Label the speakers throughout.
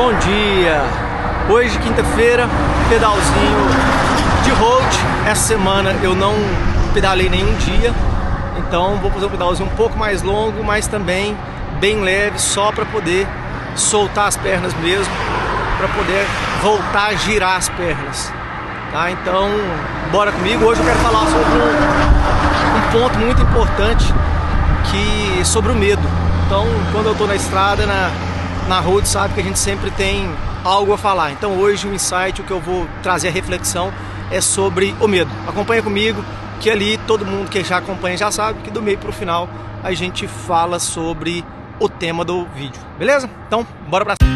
Speaker 1: Bom dia! Hoje, quinta-feira, pedalzinho de road. Essa semana eu não pedalei nenhum dia, então vou fazer um pedalzinho um pouco mais longo, mas também bem leve, só para poder soltar as pernas mesmo, para poder voltar a girar as pernas, tá? Então, bora comigo. Hoje eu quero falar sobre um ponto muito importante, sobre o medo. Então, quando eu tô na estrada, na road, sabe que a gente sempre tem algo a falar. Então hoje o insight, o que eu vou trazer a reflexão é sobre o medo. Acompanha comigo, que ali todo mundo que já acompanha já sabe que do meio pro final a gente fala sobre o tema do vídeo, beleza? Então, bora pra cima.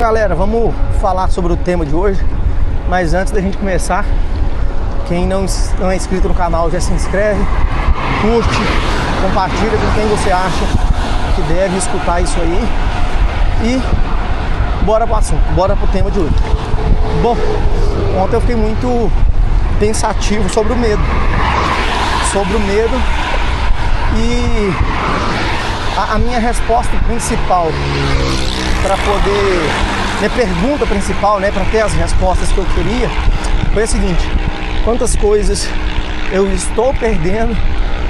Speaker 1: Galera, vamos falar sobre o tema de hoje, mas antes da gente começar, quem não é inscrito no canal já se inscreve, curte, compartilha com quem você acha que deve escutar isso aí e bora pro assunto, bora pro tema de hoje. Bom, ontem eu fiquei muito pensativo sobre o medo, e a minha resposta principal para poder, minha pergunta principal, para ter as respostas que eu queria, foi a seguinte: quantas coisas eu estou perdendo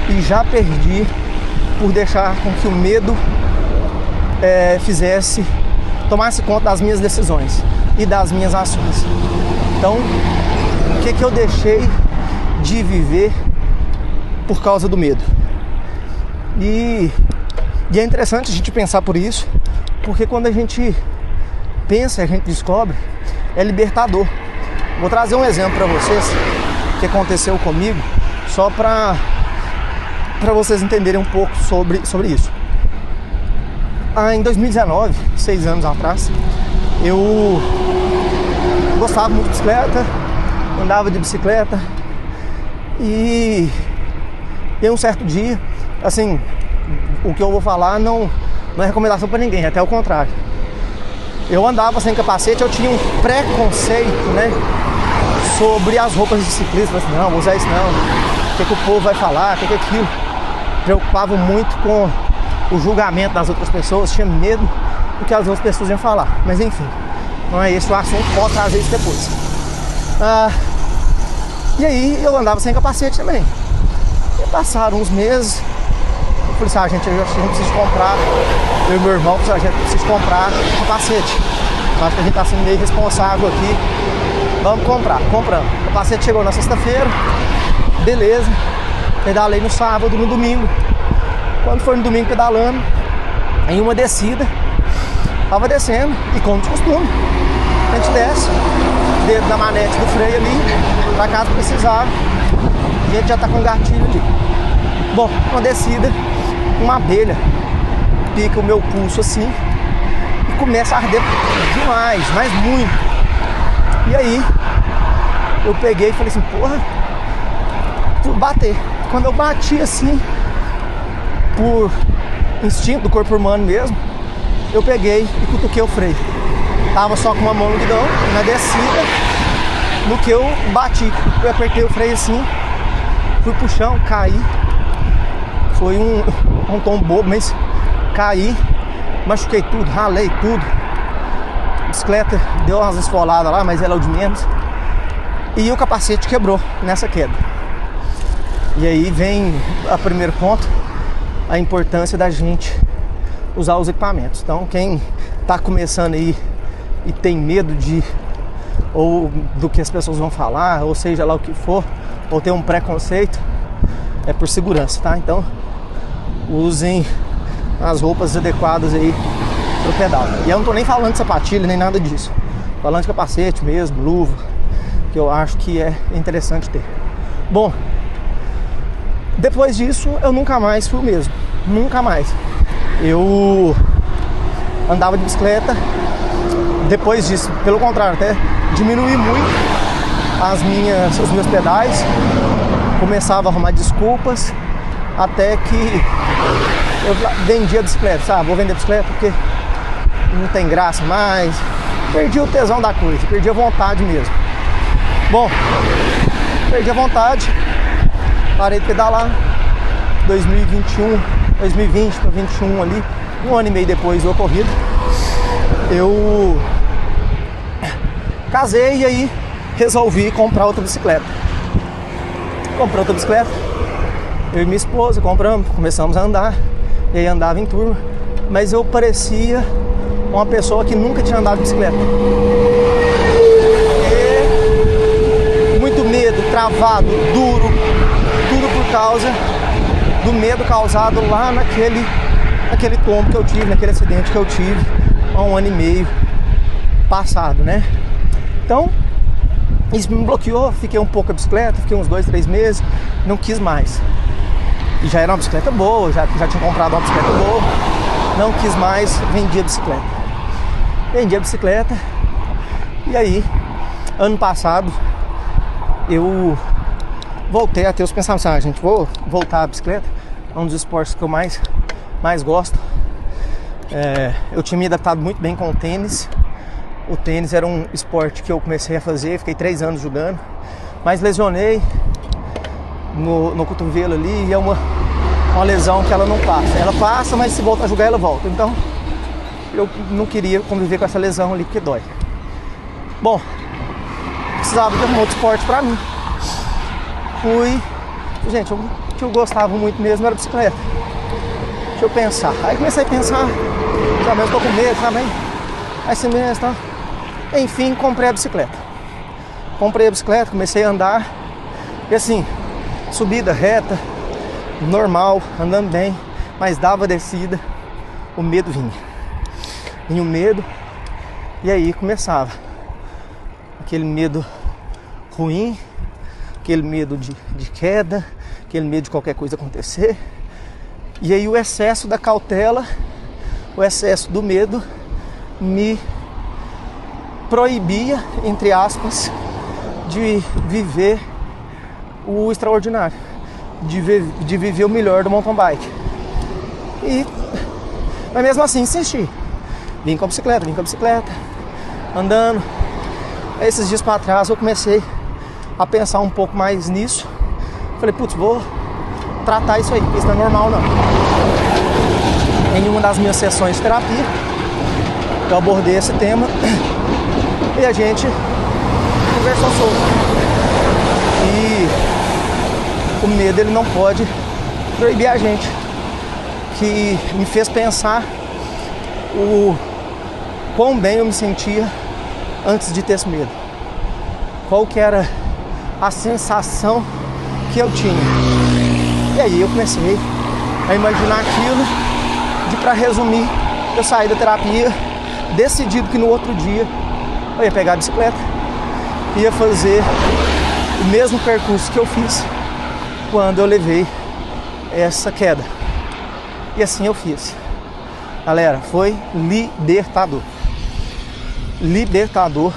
Speaker 1: e já perdi por deixar com que o medo tomasse conta das minhas decisões e das minhas ações. Então, o que eu deixei de viver por causa do medo? E é interessante a gente pensar por isso, porque quando a gente pensa, a gente descobre, é libertador. Vou trazer um exemplo para vocês que aconteceu comigo, só para vocês entenderem um pouco sobre isso. Em 2019, 6 anos atrás, eu gostava muito de bicicleta, andava de bicicleta e um certo dia, assim, o que eu vou falar não é recomendação para ninguém, até o contrário. Eu andava sem capacete, eu tinha um preconceito, sobre as roupas de ciclista. Assim, não, vou usar isso não, o que o povo vai falar, o que aquilo. Preocupava muito com o julgamento das outras pessoas, tinha medo do que as outras pessoas iam falar. Mas enfim, não é esse o assunto, posso trazer isso depois. E aí eu andava sem capacete também. E passaram uns meses, eu falei assim, gente, a gente precisa comprar, eu e meu irmão, a gente precisa comprar um capacete. Acho que a gente tá sendo meio responsável aqui. Vamos comprar, compramos. O capacete chegou na sexta-feira, beleza. Pedalei no sábado, no domingo. Quando foi no domingo pedalando, em uma descida, tava descendo, e como de costume, a gente desce, dedo na manete do freio ali, pra caso precisar, a gente já tá com o gatilho ali. Bom, uma descida, uma abelha pica o meu pulso assim e começa a arder demais, mas muito. E aí eu peguei e falei assim, porra, vou bater. Quando eu bati assim, por instinto do corpo humano mesmo, eu peguei e cutuquei o freio. Tava só com uma mão no guidão, na descida, no que eu bati. Eu apertei o freio assim, fui pro chão, caí, Foi um tom bobo, mas caí, machuquei tudo, ralei tudo. A bicicleta deu umas esfoladas lá, mas ela é o de menos. E o capacete quebrou nessa queda. E aí vem o primeiro ponto, a importância da gente usar os equipamentos. Então quem tá começando aí e tem medo ou do que as pessoas vão falar, ou seja lá o que for, ou tem um preconceito, é por segurança, tá? Então usem as roupas adequadas aí pro pedal. E eu não tô nem falando de sapatilha, nem nada disso. Tô falando de capacete mesmo, luva, que eu acho que é interessante ter. Bom, depois disso eu nunca mais fui o mesmo. Nunca mais. Eu andava de bicicleta. Depois disso, pelo contrário, até diminui muito os meus pedais. Começava a arrumar desculpas, até que eu vendia a bicicleta, sabe? Vou vender a bicicleta porque não tem graça mais. Perdi o tesão da coisa, perdi a vontade mesmo. Bom, perdi a vontade, parei de pedalar. 2020 para 21 ali, um ano e meio depois do ocorrido, eu casei e aí resolvi comprar outra bicicleta. Comprei outra bicicleta, eu e minha esposa compramos, começamos a andar, e aí andava em turma, mas eu parecia uma pessoa que nunca tinha andado de bicicleta. E muito medo, travado, duro, tudo por causa do medo causado lá naquele tombo que eu tive, naquele acidente que eu tive há um ano e meio passado, né? Então, isso me bloqueou, fiquei um pouco a bicicleta, fiquei uns 2, 3 meses, não quis mais. E já era uma bicicleta boa, já tinha comprado uma bicicleta boa, não quis mais, vendi a bicicleta. Vendi a bicicleta, e aí, ano passado, eu voltei a ter os pensamentos, gente, vou voltar à bicicleta, é um dos esportes que eu mais gosto. Eu tinha me adaptado muito bem com o tênis. O tênis era um esporte que eu comecei a fazer, fiquei 3 anos jogando, mas lesionei no cotovelo ali, e é uma lesão que ela não passa. Ela passa, mas se voltar a jogar, ela volta. Então, eu não queria conviver com essa lesão ali, porque dói. Bom, precisava de um outro esporte pra mim. Gente, o que eu gostava muito mesmo era bicicleta. Deixa eu pensar. Aí comecei a pensar, sabe, eu tô com medo, sabe? Aí assim mesmo, tá? Enfim, comprei a bicicleta. Comecei a andar. E assim, subida reta, normal, andando bem, mas dava descida, o medo vinha. Vinha o medo, e aí começava aquele medo ruim, aquele medo de queda, aquele medo de qualquer coisa acontecer. E aí o excesso da cautela, o excesso do medo me proibia, entre aspas, de viver o extraordinário, de viver o melhor do mountain bike. Mas mesmo assim insisti. Vim com a bicicleta, andando. Esses dias para trás eu comecei a pensar um pouco mais nisso. Falei, putz, vou tratar isso aí, isso não é normal não. Em uma das minhas sessões de terapia, eu abordei esse tema e a gente conversou sobre. E o medo, ele não pode proibir a gente. Que me fez pensar o quão bem eu me sentia antes de ter esse medo. Qual que era a sensação que eu tinha. E aí eu comecei a imaginar aquilo. Para resumir, eu saí da terapia decidido que no outro dia eu ia pegar a bicicleta, ia fazer o mesmo percurso que eu fiz quando eu levei essa queda. E assim eu fiz. Galera, foi libertador. Libertador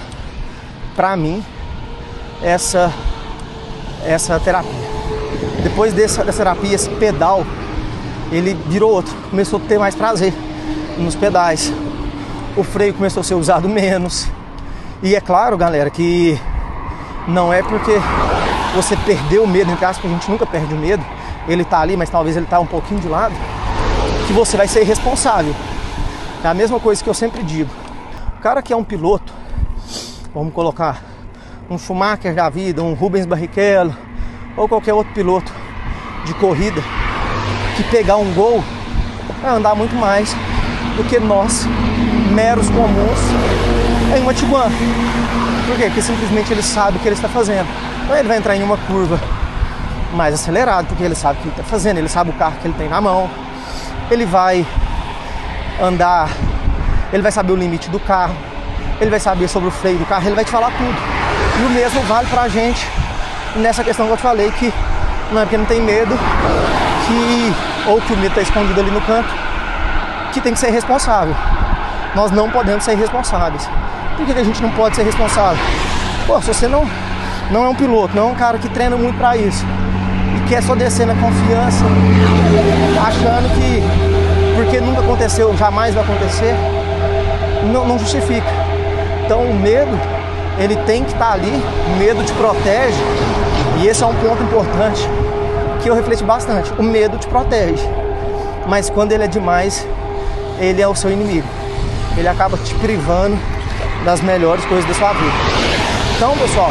Speaker 1: pra mim essa terapia. Depois dessa terapia, esse pedal, ele virou outro. Começou a ter mais prazer nos pedais. O freio começou a ser usado menos. E é claro, galera, que não é porque você perdeu o medo, entre aspas, a gente nunca perde o medo, ele tá ali, mas talvez ele tá um pouquinho de lado, que você vai ser irresponsável. É a mesma coisa que eu sempre digo. O cara que é um piloto, vamos colocar um Schumacher da vida, um Rubens Barrichello, ou qualquer outro piloto de corrida, que pegar um gol, vai andar muito mais do que nós, meros comuns, em uma Tiguan. Por quê? Porque simplesmente ele sabe o que ele está fazendo. Então ele vai entrar em uma curva mais acelerado, porque ele sabe o que ele está fazendo, ele sabe o carro que ele tem na mão, ele vai andar, ele vai saber o limite do carro, ele vai saber sobre o freio do carro, ele vai te falar tudo. E o mesmo vale pra gente nessa questão que eu te falei, que não é porque não tem medo, ou que o medo está escondido ali no canto, que tem que ser responsável. Nós não podemos ser responsáveis. Por que a gente não pode ser responsável? Pô, se você não é um piloto, não é um cara que treina muito pra isso, e quer só descer na confiança, achando que porque nunca aconteceu, jamais vai acontecer, não justifica. Então o medo, ele tem que estar ali, o medo te protege, e esse é um ponto importante que eu refleti bastante. O medo te protege, mas quando ele é demais, ele é o seu inimigo. Ele acaba te privando das melhores coisas da sua vida. Então, pessoal,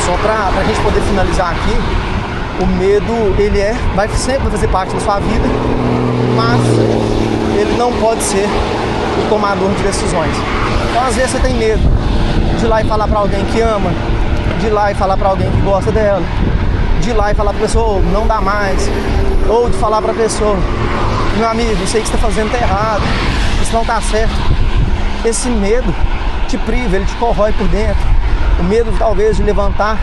Speaker 1: só pra gente poder finalizar aqui, o medo, ele vai sempre fazer parte da sua vida, mas ele não pode ser o tomador de decisões. Então, às vezes você tem medo de ir lá e falar pra alguém que ama, de ir lá e falar pra alguém que gosta dela, de ir lá e falar pra pessoa, oh, não dá mais, ou de falar pra pessoa, meu amigo, eu sei que você tá fazendo tá errado, isso não tá certo. Esse medo te priva, ele te corrói por dentro. O medo talvez de levantar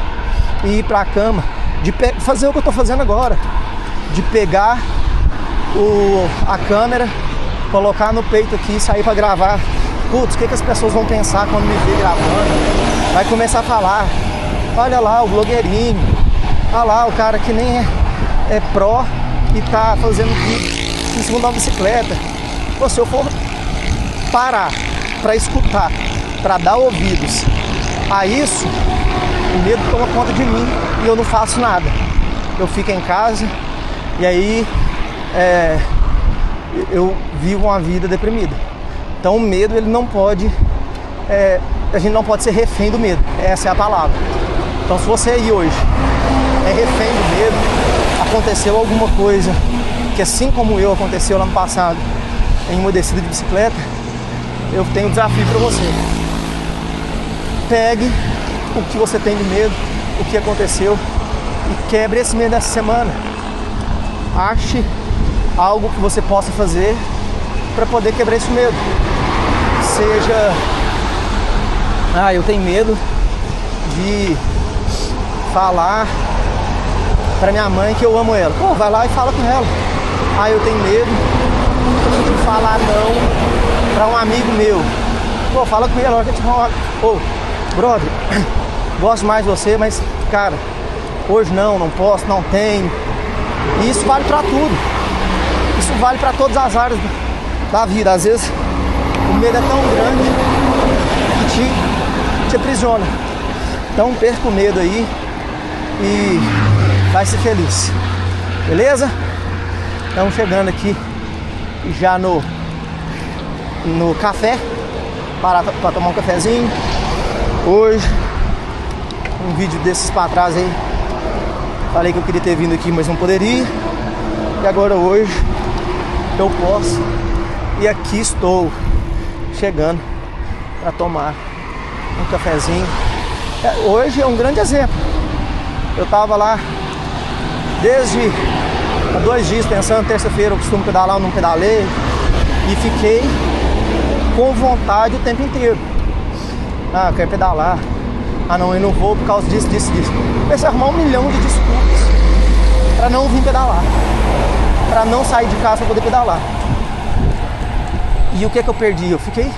Speaker 1: e ir pra cama, de fazer o que eu tô fazendo agora, de pegar a câmera, colocar no peito aqui e sair pra gravar. Putz, o que as pessoas vão pensar quando me ver gravando? Vai começar a falar, olha lá o blogueirinho, olha lá o cara que nem é pró e tá fazendo vídeo em cima de uma bicicleta. Pô, se eu for parar pra escutar, pra dar ouvidos a isso, o medo toma conta de mim e eu não faço nada. Eu fico em casa e aí eu vivo uma vida deprimida. Então o medo, ele não pode, a gente não pode ser refém do medo, essa é a palavra. Então se você aí hoje é refém do medo, aconteceu alguma coisa que assim como eu aconteceu lá no passado, em uma descida de bicicleta, eu tenho um desafio para você. Pegue o que você tem de medo, o que aconteceu, e quebre esse medo dessa semana. Ache algo que você possa fazer para poder quebrar esse medo. Seja, eu tenho medo de falar para minha mãe que eu amo ela. Pô, vai lá e fala com ela. Eu tenho medo de falar não para um amigo meu. Pô, fala com ele, olha que eu te falo. Pô, brother, gosto mais de você, mas, cara, hoje não posso, não tenho. E isso vale para tudo. Isso vale para todas as áreas da vida. Às vezes o medo é tão grande que te aprisiona. Então perca o medo aí e vai ser feliz. Beleza? Estamos chegando aqui já no café para tomar um cafezinho. Hoje, um vídeo desses para trás aí, falei que eu queria ter vindo aqui, mas não poderia. E agora hoje eu posso. E aqui estou chegando para tomar um cafezinho. Hoje é um grande exemplo. Eu estava lá desde há 2 dias pensando, terça-feira eu costumo pedalar, eu não pedalei, e fiquei com vontade o tempo inteiro. Eu quero pedalar. Não, eu não vou por causa disso. Comecei a arrumar 1 milhão de desculpas para não vir pedalar, para não sair de casa para poder pedalar. E o que eu perdi? Eu fiquei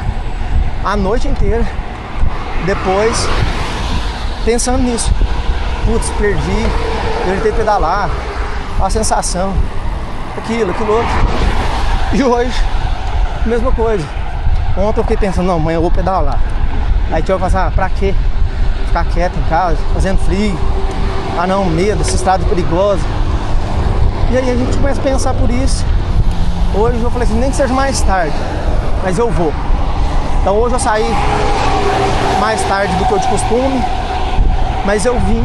Speaker 1: a noite inteira depois pensando nisso. Putz, perdi, eu tentei pedalar, a sensação, aquilo outro. E hoje, mesma coisa. Ontem eu fiquei pensando, não, amanhã eu vou pedalar. Aí tinha que pensar, pra quê? Ficar quieto em casa, fazendo frio. Não, medo, essa estrada perigosa. E aí a gente começa a pensar por isso. Hoje eu falei assim, nem que seja mais tarde, mas eu vou. Então hoje eu saí mais tarde do que eu de costume, mas eu vim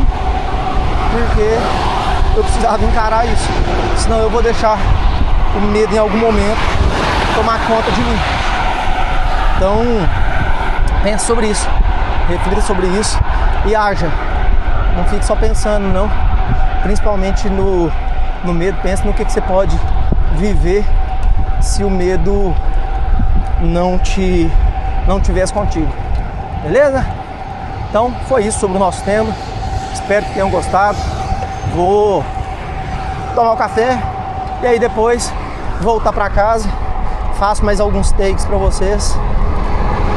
Speaker 1: porque eu precisava encarar isso. Senão eu vou deixar o medo em algum momento tomar conta de mim. Então pense sobre isso, reflita sobre isso e haja. Não fique só pensando não, principalmente no medo. Pense no que você pode viver se o medo não tivesse contigo, beleza? Então foi isso sobre o nosso tema, espero que tenham gostado. Vou tomar um café e aí depois voltar para casa, faço mais alguns takes para vocês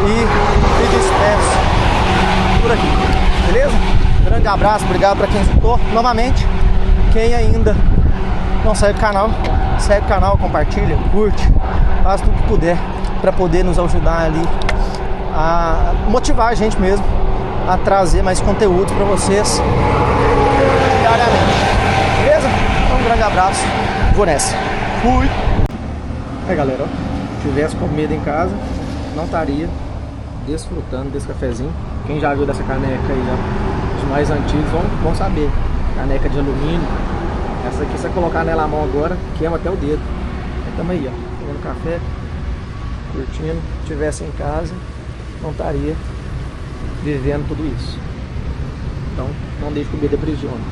Speaker 1: e me despeço por aqui, beleza? Grande abraço, obrigado para quem escutou novamente. Quem ainda não segue o canal, compartilha, curte, faz tudo que puder para poder nos ajudar ali a motivar a gente mesmo a trazer mais conteúdo para vocês diariamente, beleza? Então um grande abraço, vou nessa, fui! Aí galera, ó, se tivesse comido em casa, não estaria desfrutando desse cafezinho. Quem já viu dessa caneca aí, ó, os mais antigos vão saber, caneca de alumínio. Essa aqui, se você colocar nela a mão agora, queima até o dedo. Aí tamo aí, ó, tomando café, curtindo. Se tivesse em casa, não estaria vivendo tudo isso. Então, não deixe que o medo aprisione.